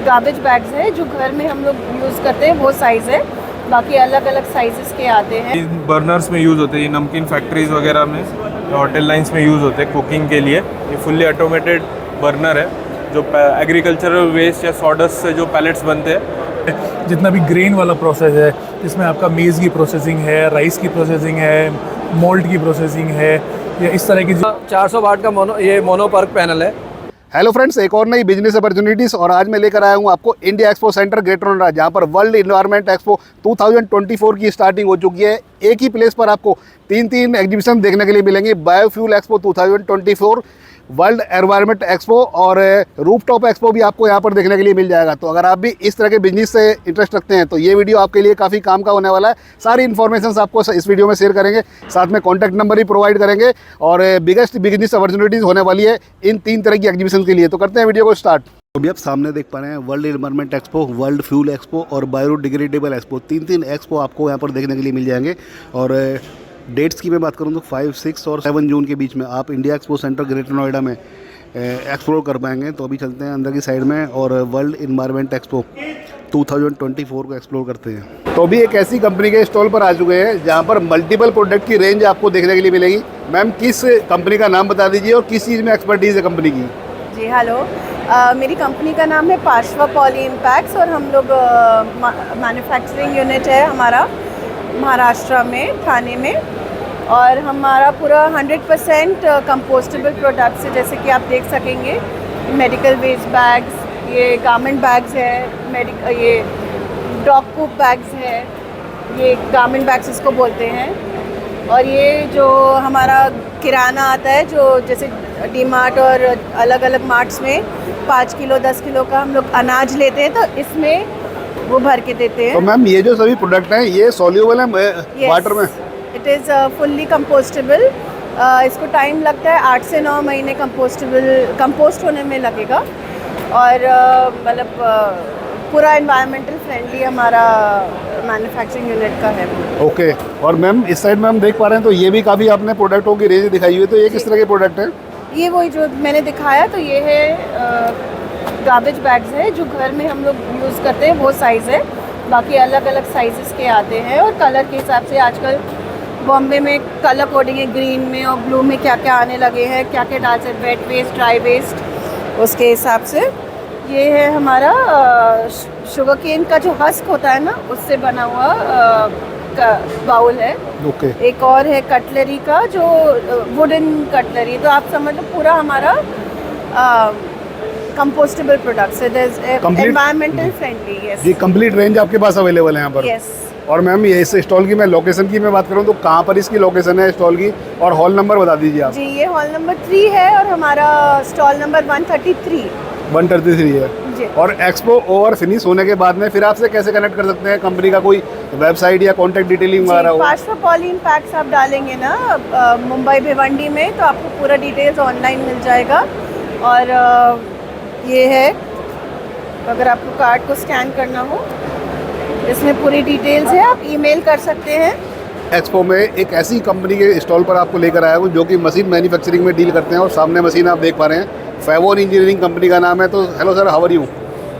Garbage bags है जो घर में हम लोग यूज़ करते हैं, वो साइज़ है। बाकी अलग अलग साइजेस के आते हैं। बर्नर्स में यूज़ होते हैं, ये नमकीन फैक्ट्रीज वगैरह में, होटल लाइंस में यूज़ होते हैं कुकिंग के लिए। ये फुल्ली ऑटोमेटेड बर्नर है जो एग्रीकल्चरल वेस्ट या सॉडस्ट से जो पैलेट्स बनते हैं। जितना भी ग्रेन वाला प्रोसेस है, जिसमें आपका मेज़ की प्रोसेसिंग है, राइस की प्रोसेसिंग है, मोल्ड की प्रोसेसिंग है, या इस तरह की 400 वाट का मोनो पर्क पैनल है। हेलो फ्रेंड्स, एक और नई बिजनेस अपॉर्चुनिटीज़ और आज मैं लेकर आया हूँ आपको India expo centre greater Noida, जहाँ पर वर्ल्ड इन्वायरमेंट एक्सपो 2024 की स्टार्टिंग हो चुकी है। एक ही प्लेस पर आपको तीन एग्जीबिशन देखने के लिए मिलेंगे। Biofuel expo 2024, world environment expo और रूफटॉप एक्सपो भी आपको यहाँ पर देखने के लिए मिल जाएगा। तो अगर आप भी इस तरह के बिजनेस से इंटरेस्ट रखते हैं तो ये वीडियो आपके लिए काफ़ी काम का होने वाला है। सारी इन्फॉर्मेशन आपको इस वीडियो में शेयर करेंगे, साथ में कॉन्टैक्ट नंबर ही प्रोवाइड करेंगे और बिगेस्ट बिजनेस अपॉर्चुनिटीज़ होने वाली है इन 3 तरह की एग्जीबिशन के लिए। तो करते हैं वीडियो को स्टार्ट। अभी आप सामने देख पा रहे हैं world environment expo, world fuel expo और बायोडिग्रेडेबल एक्सपो। तीन एक्सपो आपको यहाँ पर देखने के लिए मिल जाएंगे। और डेट्स की मैं बात करूँ तो 5, 6 और 7 जून के बीच में आप India expo centre greater Noida में एक्सप्लोर कर पाएंगे। तो अभी चलते हैं अंदर की साइड में और वर्ल्ड इन्वायरमेंट एक्सपो 2024 को एक्सप्लोर करते हैं। तो अभी एक ऐसी कंपनी के स्टॉल पर आ चुके हैं जहाँ पर मल्टीपल प्रोडक्ट की रेंज आपको देखने के लिए मिलेगी। मैम, किस कंपनी का नाम बता दीजिए और किस चीज़ में एक्सपर्टीज़ है कंपनी की? जी हेलो, मेरी कंपनी का नाम है पार्श्वा पॉली इम्पैक्ट्स और हम लोग मैन्युफैक्चरिंग यूनिट है हमारा महाराष्ट्र में, ठाणे में। और हमारा पूरा 100% कंपोस्टेबल प्रोडक्ट्स है, जैसे कि आप देख सकेंगे मेडिकल वेस्ट बैग्स, ये गारमेंट बैग्स है, ये डॉग पूप बैग्स है, ये गारमेंट बैग्स इसको बोलते हैं। और ये जो हमारा किराना आता है, जो जैसे डी मार्ट और अलग अलग मार्ट्स में 5 किलो 10 किलो का हम लोग अनाज लेते हैं, तो इसमें वो भर के देते हैं। तो मैम, ये जो सभी प्रोडक्ट हैं ये सॉल्यूबल है वाटर में? It is fully compostable. इसको टाइम लगता है 8 से 9 महीने कंपोस्ट होने में लगेगा। और मतलब पूरा एनवायरमेंटल फ्रेंडली हमारा मैन्युफैक्चरिंग यूनिट का है। ओके। और मैम, इस साइड में हम देख पा रहे हैं तो ये भी काफ़ी आपने प्रोडक्टों की रेंज दिखाई हुई है। तो ये किस तरह के प्रोडक्ट हैं? ये वही जो मैंने दिखाया, तो ये है गार्बेज बैग्स है जो घर में हम लोग यूज़ करते हैं, वो साइज़ है। बाकी अलग अलग साइजेस के आते हैं और कलर के हिसाब से आजकल बॉम्बे में कलर कोडिंग है, ग्रीन में और ब्लू में क्या क्या आने लगे हैं, क्या क्या डाल सकते, वेट वेस्ट, ड्राई वेस्ट, उसके हिसाब से। ये है हमारा शुगर केन का जो हस्क होता है ना, उससे बना हुआ बाउल है। ओके। एक और है कटलरी का, जो वुडन कटलरी। तो आप समझ लो पूरा हमारा कंपोस्टेबल प्रोडक्ट्स है, एनवायरमेंटल फ्रेंडली। यस जी, कंप्लीट रेंज आपके पास अवेलेबल है यहाँ पर? यस। और मैम, ये इस स्टॉल की मैं लोकेशन की मैं बात करूँ तो कहाँ पर इसकी लोकेशन है स्टॉल की, और हॉल नंबर बता दीजिए आप। जी, ये हॉल नंबर 3 है और हमारा स्टॉल नंबर 133 है जी। और एक्सपो ओवर फिनिश होने के बाद में फिर आपसे कैसे कनेक्ट कर सकते हैं? कंपनी का कोई वेबसाइट या कॉन्टैक्ट डिटेलिंग वगैरह हो? पार्श्वा पॉली इम्पैक्ट्स आप डालेंगे ना मुंबई भिवंडी में, तो आपको पूरा डिटेल्स ऑनलाइन मिल जाएगा। और ये है, अगर आपको कार्ड को स्कैन करना हो, इसमें पूरी डिटेल्स है, आप ईमेल कर सकते हैं। एक्सपो में एक ऐसी कंपनी के स्टॉल पर आपको लेकर आया हूँ जो कि मशीन मैन्युफैक्चरिंग में डील करते हैं। और सामने मशीन आप देख पा रहे हैं, फेवोन इंजीनियरिंग कंपनी का नाम है। तो hello sir, how are you?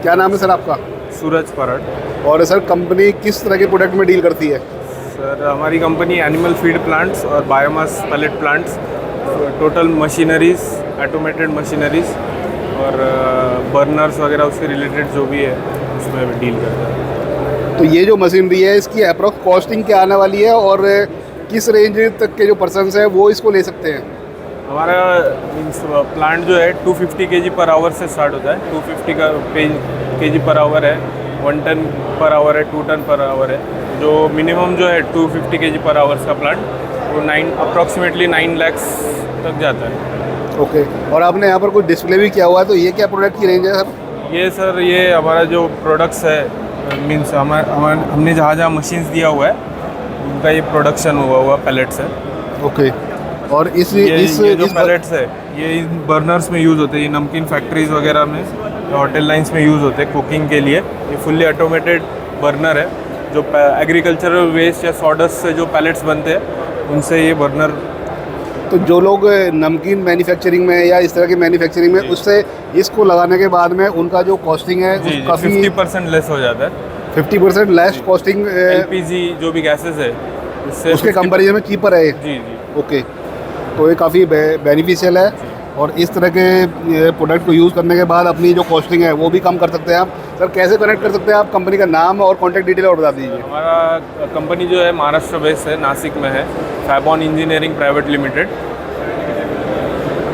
क्या नाम है सर आपका? सूरज परट। और सर, कंपनी किस तरह के प्रोडक्ट में डील करती है? सर, हमारी कंपनी एनिमल फीड प्लांट्स और biomass pellet plants, total machineries, automated machineries और बर्नर्स वगैरह उससे रिलेटेड जो भी है उसमें डील करता है। तो ये जो मशीनरी है इसकी अप्रोक्स कॉस्टिंग क्या आने वाली है और किस रेंज तक के जो पर्सन्स हैं वो इसको ले सकते हैं? हमारा मीन्स प्लांट जो है 250 kg पर आवर से स्टार्ट होता है। 250 kg पर आवर है, 1 टन पर आवर है, 2 टन पर आवर है। जो मिनिमम जो है 250 kg पर आवर्स का प्लांट, वो अप्रॉक्सीमेटली 9 लाख तक जाता है। ओके। और आपने यहाँ पर कुछ डिस्प्ले भी किया हुआ है, तो ये क्या प्रोडक्ट की रेंज है सर? ये सर, ये हमारा जो प्रोडक्ट्स है, मीन्स हमने जहाँ जहाँ मशीन्स दिया हुआ है उनका ये प्रोडक्शन हुआ पैलेट्स है। ओके। और ये जो पैलेट्स है ये इन बर्नर्स में यूज़ होते हैं, ये नमकीन फैक्ट्रीज वगैरह में, होटल लाइंस में यूज़ होते हैं कुकिंग के लिए। ये फुल्ली ऑटोमेटेड बर्नर है जो एग्रीकल्चरल वेस्ट या सॉडस्ट से जो पैलेट्स बनते हैं उनसे ये बर्नर। तो जो लोग नमकीन मैन्युफैक्चरिंग में या इस तरह की मैन्युफैक्चरिंग में उससे इसको लगाने के बाद में उनका जो कॉस्टिंग है जी जी काफ़ी 50% लेस हो जाता है। 50% लेस कॉस्टिंग एलपीजी जो भी गैसेस है उससे उसके 50 कंपेरिजन में चीपर है। जी जी ओके, तो ये काफ़ी बेनिफिशियल है और इस तरह के प्रोडक्ट को यूज़ करने के बाद अपनी जो कॉस्टिंग है वो भी कम कर सकते हैं आप। सर कैसे कनेक्ट कर सकते हैं आप? कंपनी का नाम और कॉन्टैक्ट डिटेल और बता दीजिए। हमारा कंपनी जो है महाराष्ट्र बेस है, नासिक में है, फैबॉन इंजीनियरिंग प्राइवेट लिमिटेड।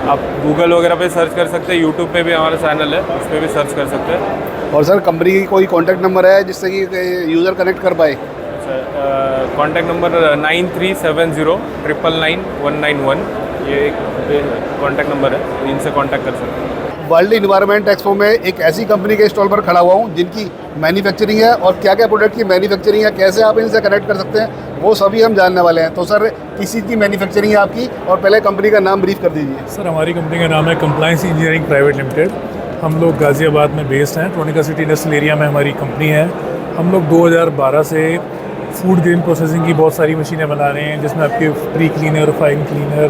आप गूगल वगैरह पे सर्च कर सकते हैं, यूट्यूब पे भी हमारा चैनल है, उस पर भी सर्च कर सकते हैं। और सर कंपनी की कोई कॉन्टैक्ट नंबर है जिससे कि यूज़र कनेक्ट कर पाए? कॉन्टैक्ट नंबर 9370999191, ये एक कॉन्टैक्ट नंबर है, इनसे कॉन्टैक्ट कर सकते हैं। वर्ल्ड इन्वायरमेंट एक्सपो में एक ऐसी कंपनी के स्टॉल पर खड़ा हुआ हूँ जिनकी मैन्युफैक्चरिंग है और क्या क्या प्रोडक्ट की मैन्युफैक्चरिंग है, कैसे आप इनसे कनेक्ट कर सकते हैं, वो सभी हम जानने वाले हैं। तो सर किस चीज़ की मैन्युफैक्चरिंग है आपकी, और पहले कंपनी का नाम ब्रीफ कर दीजिए। सर हमारी कंपनी का नाम है कंप्लायंस इंजीनियरिंग प्राइवेट लिमिटेड। हम लोग गाज़ियाबाद में बेस्ड हैं, ट्रोनिका सिटी इंडस्ट्रियल एरिया में हमारी कंपनी है। हम लोग 2012 से फूड ग्रेन प्रोसेसिंग की बहुत सारी मशीनें बना रहे हैं, जिसमें आपके pre cleaner, fine cleaner,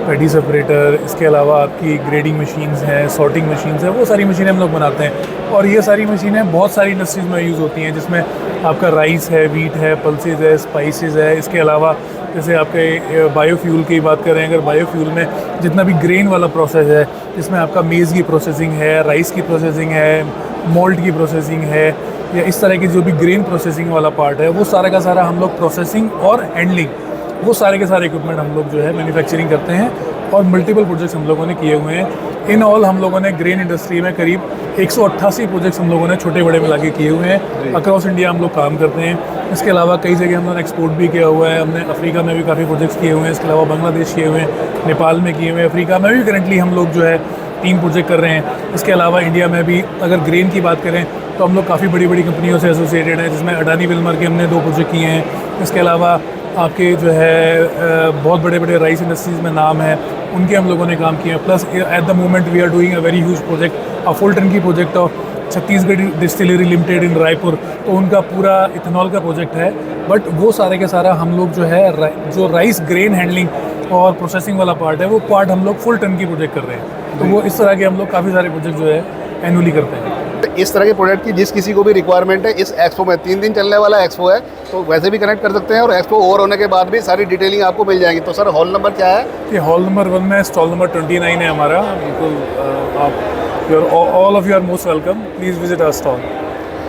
paddy separator, इसके अलावा आपकी ग्रेडिंग मशीन्स हैं, सॉर्टिंग मशीन्स हैं, वो सारी मशीनें हम लोग बनाते हैं। और ये सारी मशीनें बहुत सारी इंडस्ट्रीज़ में यूज़ होती हैं, जिसमें आपका राइस है, वीट है, पल्सेज है, स्पाइसेस है। इसके अलावा जैसे आपके बायोफ्यूल की बात करें, अगर बायोफ्यूल में जितना भी ग्रेन वाला प्रोसेस है, जिसमें आपका मेज़ की प्रोसेसिंग है, राइस की प्रोसेसिंग है, मोल्ट की प्रोसेसिंग है, या इस तरह की जो भी ग्रेन प्रोसेसिंग वाला पार्ट है, वो सारा का सारा हम लोग प्रोसेसिंग और हैंडलिंग, वो सारे के सारे इक्विपमेंट हम लोग जो है मैन्युफैक्चरिंग करते हैं। और मल्टीपल प्रोजेक्ट्स हम लोगों ने किए हुए हैं। इन ऑल हम लोगों ने ग्रेन इंडस्ट्री में करीब 188 प्रोजेक्ट्स हम लोगों ने छोटे बड़े मिला के किए हुए हैं। अक्रॉस इंडिया हम लोग काम करते हैं। इसके अलावा कई जगह हम लोगों ने एक्सपोर्ट भी किया हुआ है। हमने अफ्रीका में भी काफ़ी प्रोजेक्ट्स किए हुए हैं। इसके अलावा बांग्लादेश किए हुए हैं, नेपाल में किए हुए हैं, अफ्रीका में भी करेंटली हम लोग जो है 3 प्रोजेक्ट कर रहे हैं। इसके अलावा इंडिया में भी अगर ग्रेन की बात करें तो हम लोग काफ़ी बड़ी बड़ी कंपनियों से एसोसिएटेड हैं, जिसमें अडानी विल्मर के हमने 2 प्रोजेक्ट किए हैं। इसके अलावा आपके जो है बहुत बड़े बड़े राइस इंडस्ट्रीज़ में नाम है, उनके हम लोगों ने काम किया। Plus at the moment we are doing a very huge project, a full turnkey project of Chhattisgarh distillery limited in Raipur. तो उनका पूरा इथेनॉल का प्रोजेक्ट है। बट वो सारे के सारा हम लोग जो है जो राइस ग्रेन हैंडलिंग और प्रोसेसिंग वाला पार्ट है, वो पार्ट हम लोग फुल टन की प्रोजेक्ट कर रहे हैं। तो वो इस तरह के हम लोग काफ़ी सारे प्रोजेक्ट जो है एनुअली करते हैं। तो इस तरह के प्रोडक्ट की जिस किसी को भी रिक्वायरमेंट है, इस एक्सपो में 3 दिन चलने वाला एक्सपो है, तो वैसे भी कनेक्ट कर सकते हैं। और एक्सपो ओवर होने के बाद भी सारी डिटेलिंग आपको मिल जाएगी। तो सर हॉल नंबर क्या है? ये हॉल नंबर 1 में स्टॉल नंबर 29 है हमारा। बिल्कुल आप all of you are most welcome, please visit our stall.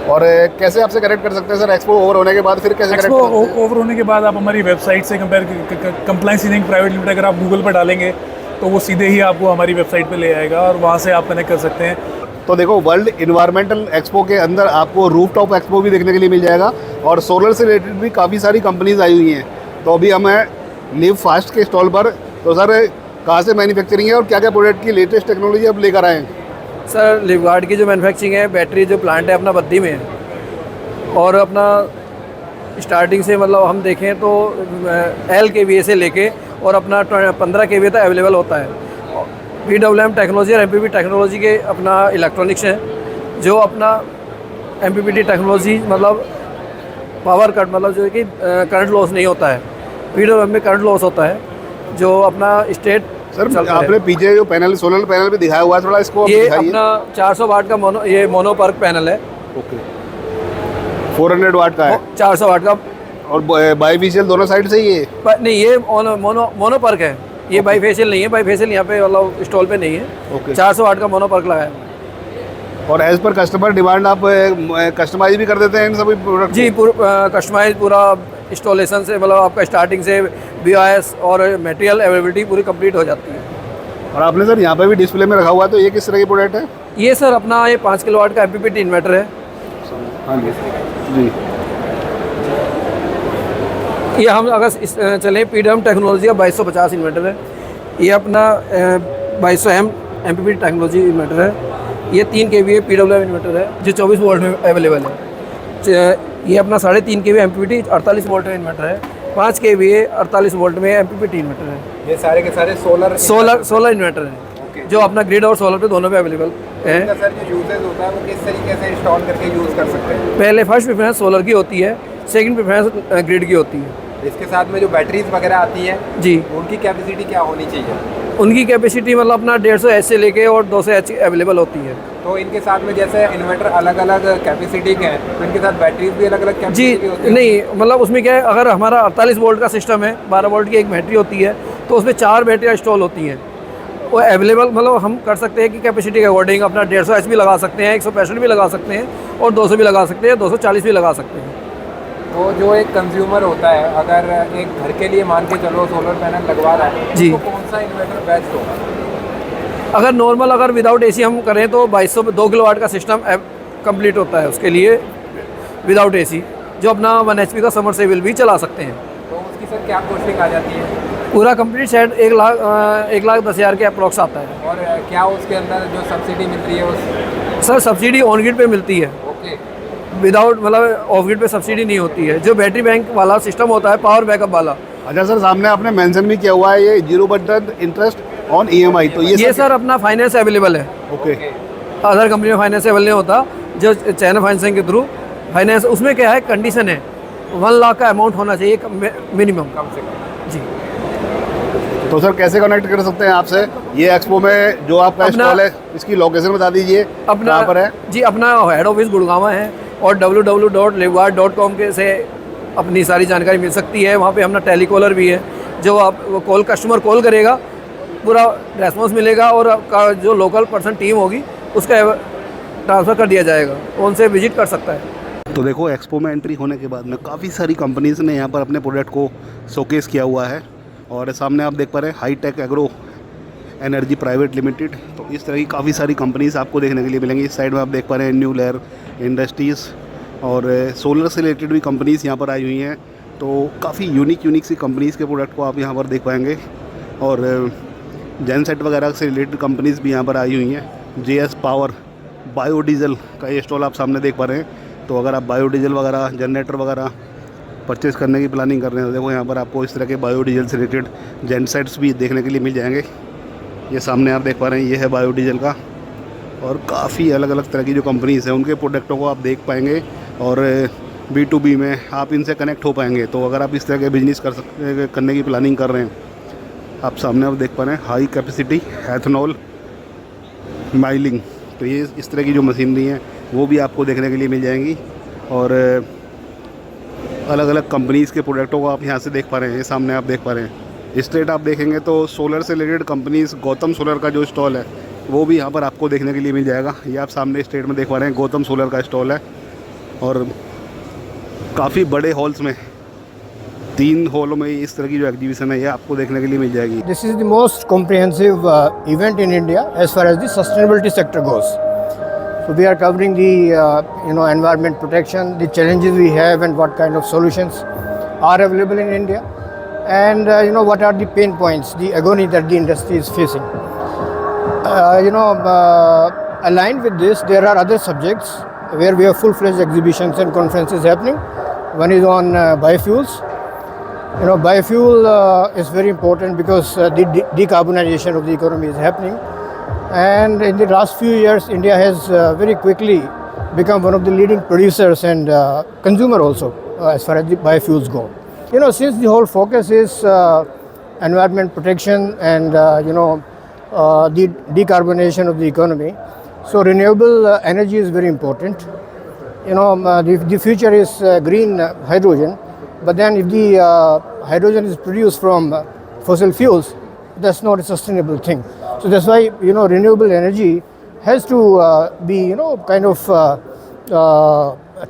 और कैसे आपसे कनेक्ट कर सकते हैं सर एक्सपो ओवर होने के बाद? फिर कैसे एक्सपो कनेक्ट कर सकते हैं? ओवर होने के बाद आप हमारी वेबसाइट से कंप्लायंस इंजीनियरिंग प्राइवेट लिमिटेड अगर आप गूगल पर डालेंगे तो वो सीधे ही आपको हमारी वेबसाइट पे ले आएगा और वहाँ से आप कनेक्ट कर सकते हैं। तो देखो, वर्ल्ड इन्वायरमेंटल एक्सपो के अंदर आपको रूफटॉप एक्सपो भी देखने के लिए मिल जाएगा और सोलर से रिलेटेड भी काफ़ी सारी कंपनीज आई हुई हैं। तो अभी हम हैं लिव फास्ट के स्टॉल पर। तो सर कहाँ से मैन्युफैक्चरिंग है और क्या क्या प्रोडक्ट की लेटेस्ट टेक्नोलॉजी आप लेकर आए हैं? सर लिवगार्ड की जो मैन्युफैक्चरिंग है, बैटरी जो प्लांट है अपना बद्दी में है, और अपना स्टार्टिंग से मतलब हम देखें तो L kVA से लेके और अपना 15 kVA तक अवेलेबल होता है। PWM टेक्नोलॉजी और MPPT टेक्नोलॉजी के अपना इलेक्ट्रॉनिक्स हैं, जो अपना MPPT टेक्नोलॉजी मतलब पावर कट मतलब जो है कि करंट लॉस नहीं होता है। PWM में करंट लॉस होता है, जो अपना स्टेट सर आपने पीछे जो पैनल सोलर पैनल भी दिखाया हुआ है, थोड़ा इसको ये दिखाइए। अपना 400 वाट का मोनो पर्क पैनल है। ओके, 400 वाट का है 400 वाट का। और बाईफेशियल दोनों साइड से ही है? नहीं, ये मोनो पर्क है, ये बाईफेशियल नहीं है। बाईफेशियल यहाँ पे मतलब स्टॉल पे नहीं है। ओके। 400 वाट का मोनो पर्क लगाया। और एज पर कस्टमर डिमांड आप कस्टमाइज भी कर देते हैं इन सभी प्रोडक्ट? जी, कस्टमाइज पूरा इंस्टॉलेशन से मतलब आपका स्टार्टिंग से BIS और मटेरियल अवेलेबिलिटी पूरी कंप्लीट हो जाती है। और आपने सर यहाँ पे भी डिस्प्ले में रखा हुआ है, तो ये किस तरह की प्रोडक्ट है? ये सर अपना ये 5 किलोवाट का MPPT इन्वर्टर है। हाँ जी जी। ये हम अगर चलें PWM टेक्नोलॉजी का 2250 इन्वर्टर है। ये अपना 2200 MPPT टेक्नोलॉजी इन्वर्टर है। ये 3 kVA PWM इन्वर्टर है, जो 24 वोल्ट में अवेलेबल है। ये अपना 3.5 kVA MPPT 48 वोल्ट में इन्वर्टर है। 5 kVA 48 वोल्ट में MPPT इन्वर्टर है। ये सारे के सारे सोलर इन्वर्टर है, जो अपना ग्रिड और सोलर पे दोनों पे अवेलेबल है। सर जो यूजेज होता है वो किस तरीके से इंस्टॉल करके यूज़ कर सकते हैं? पहले फर्स्ट प्रेफरेंस सोलर की होती है, सेकंड प्रेफरेंस ग्रिड की होती है। इसके साथ में जो बैटरीज वगैरह आती हैं जी, उनकी कैपेसिटी क्या होनी चाहिए? उनकी कैपेसिटी मतलब अपना 150 एच से लेके और 200 एच अवेलेबल होती है। तो इनके साथ में जैसे इन्वर्टर अलग अलग कैपेसिटी के हैं, तो इनके साथ बैटरीज भी अलग अलग जी कैपेसिटी होती है? नहीं, मतलब उसमें क्या है, अगर हमारा 48 वोल्ट का सिस्टम है, 12 वोल्ट की एक बैटरी होती है, तो उसमें 4 बैटरियाँ इंस्टॉल होती हैं। वो अवेलेबल मतलब हम कर सकते हैं कि कैपेसिटी के अकॉर्डिंग अपना 150 एच भी लगा सकते हैं, 165 भी लगा सकते हैं और 200 भी लगा सकते हैं, 240 भी लगा सकते हैं। तो जो एक कंज्यूमर होता है, अगर एक घर के लिए मान के चलो सोलर पैनल लगवा रहा है, जी। तो कौन सा इन्वर्टर बेस्ट होगा? अगर नॉर्मल अगर विदाउट एसी हम करें तो 2200 2 किलोवाट का सिस्टम कंप्लीट होता है उसके लिए विदाउट एसी, जो अपना 1 HP का समरसेबल भी चला सकते हैं। तो उसकी सर क्या कॉस्टिंग आ जाती है? पूरा कंप्लीट सेट 1,10,000 के अप्रोक्स आता है। और क्या उसके अंदर जो सब्सिडी मिल रही है उस? सर सब्सिडी ऑन ग्रिड पे मिलती है, ओके। विदाउट मतलब ऑफ ग्रिड पे सब्सिडी नहीं होती है। जो बैटरी बैंक वाला सिस्टम होता है, पावर बैकअप वाला, अच्छा सर, सामने आपने मेंशन भी किया हुआ है ये 0% इंटरेस्ट ऑन EMI, तो ये सर अपना फाइनेंस अवेलेबल है। ओके। अदर कंपनी में फाइनेंस अवेलेबल नहीं होता, जो चाइना फाइनेंसिंग के थ्रू फाइनेंस, उसमें क्या है कंडीशन है 1 लाख का अमाउंट होना चाहिए मिनिमम कम से कम। जी। तो सर कैसे कनेक्ट कर सकते हैं आपसे? ये एक्सपो में जो आपका अपना- स्टॉल है, इसकी लोकेशन बता दीजिए, अपना कहाँ पर है? जी, अपना हेड ऑफिस गुड़गांव है और www.livguard.com के से अपनी सारी जानकारी मिल सकती है। वहाँ पे अपना टेलीकॉलर भी है, जो आप वो कस्टमर कॉल करेगा, पूरा रेस्पॉन्स मिलेगा और आपका जो लोकल पर्सन टीम होगी उसका ट्रांसफ़र कर दिया जाएगा, उनसे विजिट कर सकता है। तो देखो, एक्सपो में एंट्री होने के बाद में काफ़ी सारी कंपनीज़ ने यहाँ पर अपने प्रोडक्ट को शोकेस किया हुआ है और सामने आप देख पा रहे हैं hi tech agro energy private limited. तो इस तरह की काफ़ी सारी कंपनीज़ आपको देखने के लिए मिलेंगी। इस साइड में आप देख पा रहे हैं न्यू लेयर इंडस्ट्रीज़ और सोलर से रिलेटेड भी कंपनीज़ यहाँ पर आई हुई हैं। तो काफ़ी यूनिक सी कंपनीज़ के प्रोडक्ट को आप यहाँ पर देख पाएंगे और जेनसेट वगैरह से रिलेटेड कंपनीज़ भी यहाँ पर आई हुई हैं। JS पावर बायोडीज़ल का ये स्टॉल आप सामने देख पा रहे हैं। तो अगर आप बायोडीज़ल वगैरह जनरेटर वगैरह परचेज़ करने की प्लानिंग कर रहे हैं तो देखो यहाँ पर आपको इस तरह के बायोडीज़ल से रिलेटेड जेनसेट्स भी देखने के लिए मिल जाएंगे। ये सामने आप देख पा रहे हैं, ये है बायोडीज़ल का और काफ़ी अलग अलग तरह की जो कंपनीज़ हैं उनके प्रोडक्टों को आप देख पाएंगे और B2B में आप इनसे कनेक्ट हो पाएंगे। तो अगर आप इस तरह के बिजनेस करने की प्लानिंग कर रहे हैं, आप सामने आप देख पा रहे हैं हाई कैपेसिटी एथनॉल माइलिंग, तो ये इस तरह की जो मशीनरी हैं वो भी आपको देखने के लिए मिल जाएंगी और अलग अलग कंपनीज़ के प्रोडक्टों को आप यहाँ से देख पा रहे हैं। ये सामने आप देख पा रहे हैं स्ट्रेट आप देखेंगे तो सोलर से रिलेटेड कंपनीज़ गौतम सोलर का जो स्टॉल है वो भी यहाँ पर आपको देखने के लिए मिल जाएगा। ये आप सामने स्ट्रेट में देख पा रहे हैं गौतम सोलर का स्टॉल है और काफ़ी बड़े हॉल्स में 3 हॉलों में इस तरह की जो एग्जीबिशन है ये आपको देखने के लिए मिल जाएगी। This is the most comprehensive event in India as far as the sustainability sector goes. So we are covering the environment protection, the challenges we have, and what kind of solutions are available in India, and what are the pain points, the agony that the industry is facing. Aligned with this, there are other subjects where we have full-fledged exhibitions and conferences happening. One is on biofuels. Biofuel is very important because the decarbonization of the economy is happening. And in the last few years, India has very quickly become one of the leading producers and consumer also as far as the biofuels go. Since the whole focus is environment protection and the decarbonization of the economy, so renewable energy is very important. The future is green hydrogen, but then if the hydrogen is produced from fossil fuels, that's not a sustainable thing. So that's why renewable energy has to be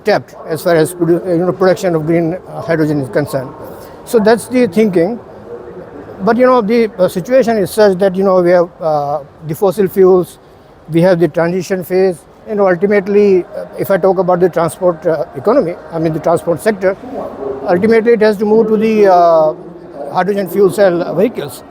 tapped as far as production of green hydrogen is concerned. So that's the thinking. But the situation is such that we have the fossil fuels, we have the transition phase. Ultimately, if I talk about the transport economy, the transport sector, ultimately it has to move to the hydrogen fuel cell vehicles.